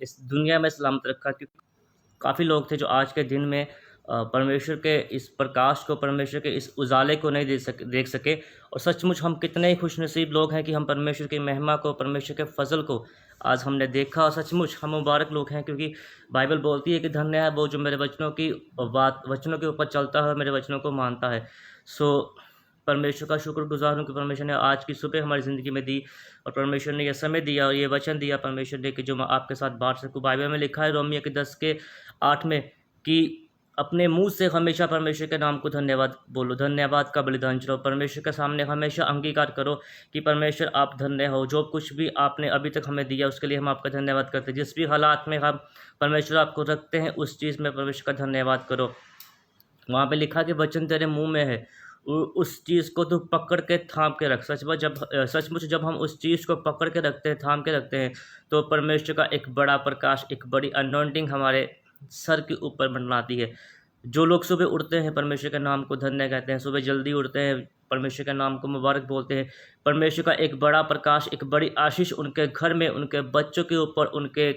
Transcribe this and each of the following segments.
इस दुनिया में सलामत रखा। क्योंकि काफ़ी लोग थे जो आज के दिन में परमेश्वर के इस प्रकाश को, परमेश्वर के इस उजाले को नहीं देख सके। और सचमुच हम कितने ही खुशनसीब लोग हैं कि हम परमेश्वर की महिमा को, परमेश्वर के फ़ज़ल को आज हमने देखा। और सचमुच हम मुबारक लोग हैं, क्योंकि बाइबल बोलती है कि धन्य है वो जो मेरे वचनों के ऊपर चलता है, मेरे वचनों को मानता है। सो परमेश्वर का शुक्रगुज़ार हूँ कि परमेश्वर ने आज की सुबह हमारी ज़िंदगी में दी, और परमेश्वर ने यह समय दिया और ये वचन दिया परमेश्वर ने कि जो मैं आपके साथ बांट सकूँ। बाइबल में लिखा है रोमियो के 10:8 में कि अपने मुंह से हमेशा परमेश्वर के नाम को धन्यवाद बोलो, धन्यवाद का बलिदान चढ़ाओ, परमेश्वर के सामने हमेशा अंगीकार करो कि परमेश्वर आप धन्य हो। जो कुछ भी आपने अभी तक हमें दिया उसके लिए हम आपका धन्यवाद करते हैं। जिस भी हालात में हम परमेश्वर आपको रखते हैं उस चीज़ में परमेश्वर का धन्यवाद करो। वहाँ पे लिखा कि वचन तेरे मुंह में है, उस चीज़ को तू पकड़ के थाम के रख। सचमुच जब हम उस चीज़ को पकड़ के रखते हैं, थाम के रखते हैं, तो परमेश्वर का एक बड़ा प्रकाश, एक बड़ी अनॉइंटिंग हमारे सर के ऊपर मंडराती है। जो लोग सुबह उठते हैं परमेश्वर के नाम को धन्य कहते हैं, सुबह जल्दी उठते हैं, परमेश्वर के नाम को मुबारक बोलते हैं, परमेश्वर का एक बड़ा प्रकाश, एक बड़ी आशीष उनके घर में, उनके बच्चों के ऊपर, उनके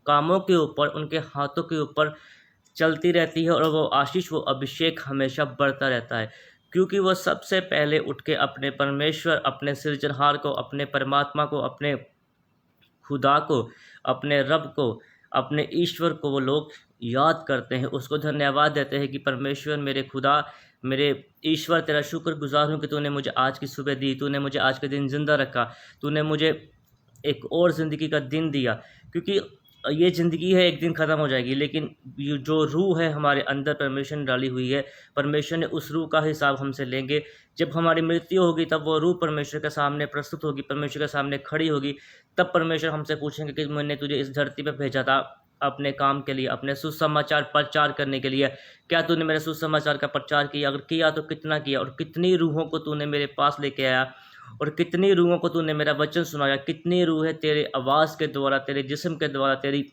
कामों के ऊपर, उनके हाथों के ऊपर चलती रहती है। और वो आशीष, वो अभिषेक हमेशा बढ़ता रहता है, क्योंकि वो सबसे पहले उठ के अपने परमेश्वर, अपने सृजनहार को, अपने परमात्मा को, अपने खुदा को, अपने रब को, अपने ईश्वर को वो लोग याद करते हैं, उसको धन्यवाद देते हैं कि परमेश्वर, मेरे खुदा, मेरे ईश्वर, तेरा शुक्रगुज़ार हूँ कि तूने मुझे आज की सुबह दी, तूने मुझे आज के दिन ज़िंदा रखा, तूने मुझे एक और ज़िंदगी का दिन दिया। क्योंकि ये ज़िंदगी है, एक दिन ख़त्म हो जाएगी, लेकिन ये जो रूह है हमारे अंदर परमेश्वर ने डाली हुई है, परमेश्वर ने उस रूह का हिसाब हमसे लेंगे। जब हमारी मृत्यु होगी तब वो रूह परमेश्वर के सामने प्रस्तुत होगी, परमेश्वर के सामने खड़ी होगी। तब परमेश्वर हमसे पूछेंगे कि मैंने तुझे इस धरती पर भेजा था अपने काम के लिए, अपने सुसमाचार प्रचार करने के लिए। क्या तूने मेरे सुसमाचार का प्रचार किया? अगर किया तो कितना किया? और कितनी रूहों को तूने मेरे पास लेके आया? और कितनी रूहों को तूने मेरा वचन सुनाया? कितनी रूहें तेरे आवाज़ के द्वारा, तेरे जिस्म के द्वारा, तेरी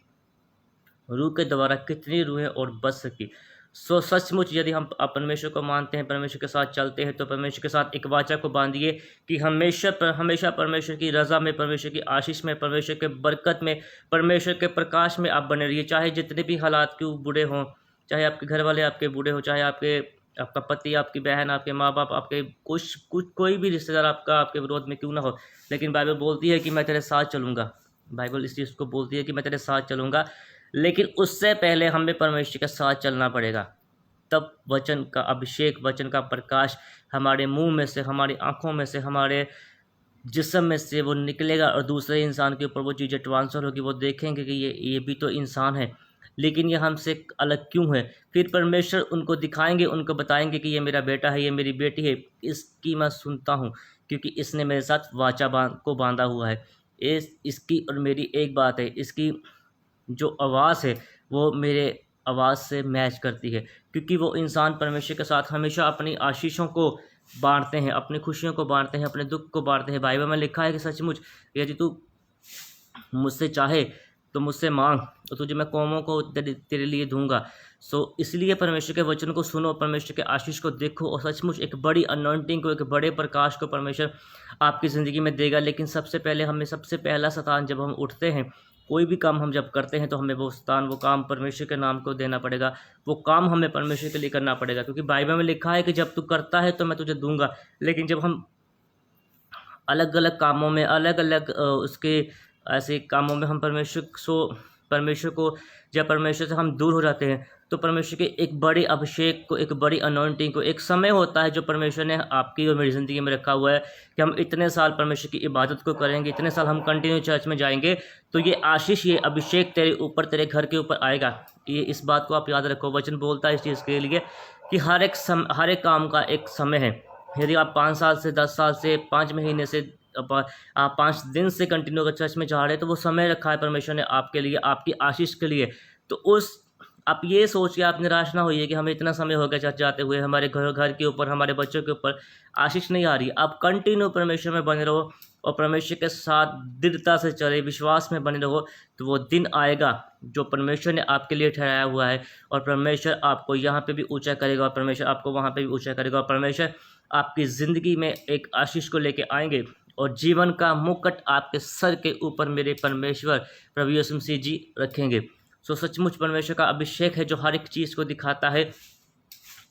रूह के द्वारा कितनी रूहें और बच सकी? सचमुच यदि हम परमेश्वर को मानते हैं, परमेश्वर के साथ चलते हैं, तो परमेश्वर के साथ एक वाचा को बांधिए कि हमेशा परमेश्वर की रज़ा में, परमेश्वर की आशीष में, परमेश्वर के बरकत में, परमेश्वर के प्रकाश में आप बने रहिए। चाहे जितने भी हालात क्यों बुरे हों, चाहे आपके घर वाले आपके बूढ़े हों, चाहे आपका पति, आपकी बहन, आपके माँ बाप, आपके कोई भी रिश्तेदार आपके विरोध में क्यों ना हो, लेकिन बाइबल बोलती है कि मैं तेरे साथ चलूँगा। बाइबल इस चीज़ को बोलती है कि मैं तेरे साथ चलूँगा, लेकिन उससे पहले हमें परमेश्वर के साथ चलना पड़ेगा। तब वचन का अभिषेक, वचन का प्रकाश हमारे मुंह में से, हमारी आँखों में से, हमारे जिस्म में से वो निकलेगा, और दूसरे इंसान के ऊपर वो चीज़ें ट्रांसफ़र होगी। वो देखेंगे कि ये भी तो इंसान है, लेकिन ये हमसे अलग क्यों है? फिर परमेश्वर उनको दिखाएंगे, उनको बताएंगे कि ये मेरा बेटा है, ये मेरी बेटी है, इसकी मैं सुनता हूँ, क्योंकि इसने मेरे साथ वाचा को बांधा हुआ है। इसकी और मेरी एक बात है, इसकी जो आवाज़ है वो मेरे आवाज़ से मैच करती है, क्योंकि वो इंसान परमेश्वर के साथ हमेशा अपनी आशीषों को बांटते हैं, अपनी खुशियों को बांटते हैं, अपने दुख को बांटते हैं। बाइबल में लिखा है कि सचमुच यदि तू मुझसे चाहे तो मुझसे मांग, तो तुझे मैं कौमों को तेरे लिए दूंगा। इसलिए परमेश्वर के वचन को सुनो, परमेश्वर के आशीष को देखो, और सचमुच एक बड़ी अनॉइंटिंग को, एक बड़े प्रकाश को परमेश्वर आपकी ज़िंदगी में देगा। लेकिन सबसे पहला स्थान जब हम उठते हैं, कोई भी काम हम जब करते हैं, तो हमें वो काम परमेश्वर के नाम को देना पड़ेगा, वो काम हमें परमेश्वर के लिए करना पड़ेगा। क्योंकि बाइबल में लिखा है कि जब तू करता है तो मैं तुझे दूंगा। लेकिन जब हम अलग अलग कामों में, अलग अलग उसके ऐसे कामों में हम परमेश्वर को जब परमेश्वर से हम दूर हो जाते हैं, तो परमेश्वर के एक बड़े अभिषेक को, एक बड़ी अनॉइंटिंग को, एक समय होता है जो परमेश्वर ने आपकी और मेरी ज़िंदगी में रखा हुआ है कि हम इतने साल परमेश्वर की इबादत को करेंगे, इतने साल हम कंटिन्यू चर्च में जाएंगे, तो ये आशीष, ये अभिषेक तेरे ऊपर, तेरे घर के ऊपर आएगा। ये इस बात को आप याद रखो। वचन बोलता है इस चीज़ के लिए कि हर एक काम का एक समय है। यदि आप 5 साल से, 10 साल से, 5 महीने से, आप 5 दिन से कंटिन्यू अगर चर्च में जा रहे हैं, तो वो समय रखा है परमेश्वर ने आपके लिए, आपकी आशीष के लिए। तो आप ये सोच के आप निराश ना होइए कि हमें इतना समय हो गया चर्च जाते हुए, हमारे घर के ऊपर, हमारे बच्चों के ऊपर आशीष नहीं आ रही। आप कंटिन्यू परमेश्वर में बने रहो और परमेश्वर के साथ दृढ़ता से चले, विश्वास में बने रहो, तो वो दिन आएगा जो परमेश्वर ने आपके लिए ठहराया हुआ है, और परमेश्वर आपको यहाँ पे भी ऊंचा करेगा, और परमेश्वर आपको वहाँ पे भी ऊंचा करेगा, और परमेश्वर आपकी ज़िंदगी में एक आशीष को लेके आएंगे, और जीवन का मुकुट आपके सर के ऊपर मेरे परमेश्वर प्रभु यीशु मसीह जी रखेंगे। सो सचमुच परमेश्वर का अभिषेक है जो हर एक चीज़ को दिखाता है,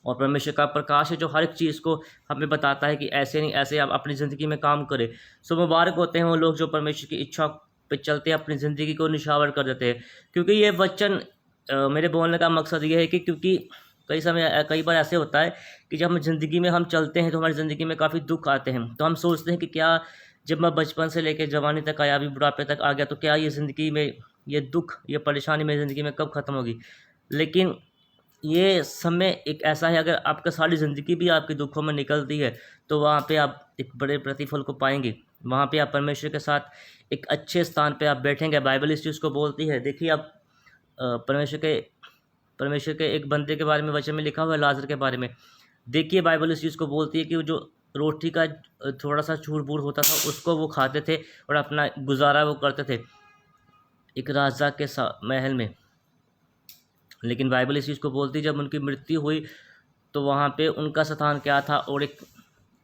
और परमेश्वर का प्रकाश है जो हर एक चीज़ को हमें बताता है कि ऐसे नहीं ऐसे आप अपनी ज़िंदगी में काम करें। सो मुबारक होते हैं वो लोग जो परमेश्वर की इच्छा पे चलते हैं, अपनी ज़िंदगी को निछावर कर देते हैं। क्योंकि ये वचन मेरे बोलने का मकसद ये है कि क्योंकि कई बार ऐसे होता है कि जब हम ज़िंदगी में हम चलते हैं तो हमारी ज़िंदगी में काफ़ी दुख आते हैं, तो हम सोचते हैं कि क्या जब मैं बचपन से लेकर जवानी तक आया, अभी बुढ़ापे तक आ गया, तो क्या ये ज़िंदगी में ये दुख, ये परेशानी मेरी ज़िंदगी में कब ख़त्म होगी। लेकिन ये समय एक ऐसा है, अगर आपका सारी ज़िंदगी भी आपके दुखों में निकलती है तो वहाँ पे आप एक बड़े प्रतिफल को पाएंगे। वहाँ पे आप परमेश्वर के साथ एक अच्छे स्थान पे आप बैठेंगे। बाइबल इस चीज़ को बोलती है। देखिए आप परमेश्वर के एक बंदे के बारे में वचन में लिखा हुआ है, लाजर के बारे में। देखिए बाइबल इस चीज़ को बोलती है कि वो जो रोटी का थोड़ा सा चूर बूर होता था उसको वो खाते थे और अपना गुजारा वो करते थे एक राजा के महल में। लेकिन बाइबल इस चीज़ को बोलती है जब उनकी मृत्यु हुई तो वहाँ पे उनका स्थान क्या था और एक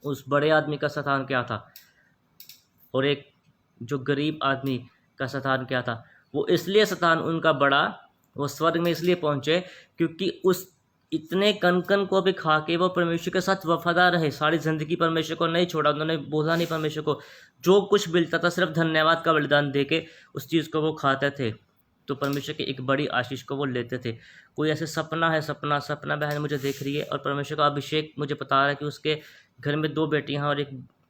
उस बड़े आदमी का स्थान क्या था और एक जो गरीब आदमी का स्थान क्या था। वो इसलिए स्थान उनका बड़ा, वो स्वर्ग में इसलिए पहुँचे क्योंकि उस इतने कण कण को भी खा के वो परमेश्वर के साथ वफादार रहे। सारी ज़िंदगी परमेश्वर को नहीं छोड़ा, उन्होंने बोला नहीं परमेश्वर को। जो कुछ मिलता था सिर्फ धन्यवाद का बलिदान दे के उस चीज़ को वो खाते थे, तो परमेश्वर की एक बड़ी आशीष को वो लेते थे। कोई ऐसे सपना बहन मुझे देख रही है और परमेश्वर का अभिषेक मुझे बता रहा है कि उसके घर में 2 बेटियां हैं और एक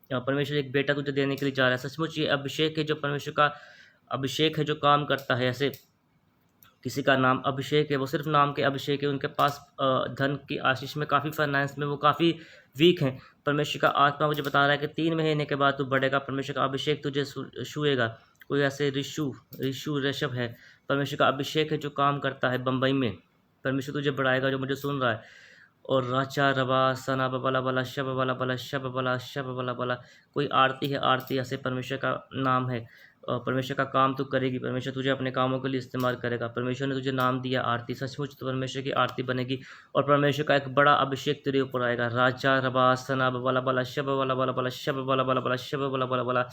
परमेश्वर एक बेटा तुझे देने के लिए जा रहा है। सचमुच ये अभिषेक है जो परमेश्वर का अभिषेक है जो काम करता है। ऐसे किसी का नाम अभिषेक है, वो सिर्फ नाम के अभिषेक है, उनके पास धन की आशीष में काफ़ी फाइनेंस में वो काफ़ी वीक हैं। परमेश्वर का आत्मा मुझे बता रहा है कि 3 महीने के बाद तू बढ़ेगा, परमेश्वर का अभिषेक तुझे छुएगा। कोई ऐसे ऋषु ऋषभ है, परमेश्वर का अभिषेक है जो काम करता है बम्बई में। परमेश्वर तुझे बढ़ाएगा जो मुझे सुन रहा है। और राचा रबा सना बला बला शब बला बला शब बला शब बला बला। कोई आरती है, आरती ऐसे परमेश्वर का नाम है। और परमेश्वर का काम तू करेगी, परमेश्वर तुझे अपने कामों के लिए इस्तेमाल करेगा। परमेश्वर ने तुझे नाम दिया आरती, सचमुच तो परमेश्वर की आरती बनेगी और परमेश्वर का एक बड़ा अभिषेक तेरे ऊपर आएगा। राजा रबा सना बला बला शब बला बला बला शब बला बला बला शब बला बला बला।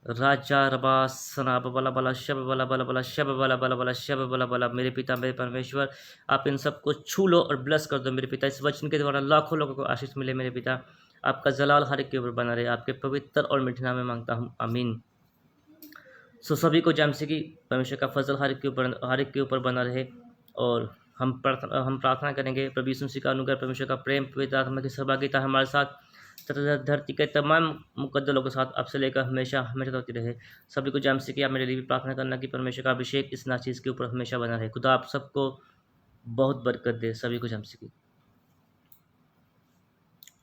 राजा रबा सना बला बला शब बला बला बला शब बला बला बला शब बला बला। मेरे पिता मेरे परमेश्वर, आप इन सबको छू लो और ब्लेस कर दो मेरे पिता। इस वचन के द्वारा लाखों लोगों को आशीष मिले मेरे पिता। आपका जलाल हर एक के ऊपर बना रहे, आपके पवित्र और मीठे नाम में मांगता हूँ, आमीन। सो सभी को जमसे की परमेश्वर का फजल हर एक के ऊपर बना रहे। और हम प्रार्थना करेंगे प्रभु यीशु मसीह का अनुग्रह, परमेश्वर का प्रेम, पवित्र आत्मा की सहभागिता हमारे साथ तथा धरती के तमाम मुकद्दरों के साथ आपसे लेकर हमेशा हमेशा होती रहे। सभी को जमसे की आप मेरे लिए भी प्रार्थना करना कि परमेश्वर का अभिषेक इस नाचीज़ के ऊपर हमेशा बना रहे। खुदा आप सबको बहुत बरकत दे। सभी को जमसे की।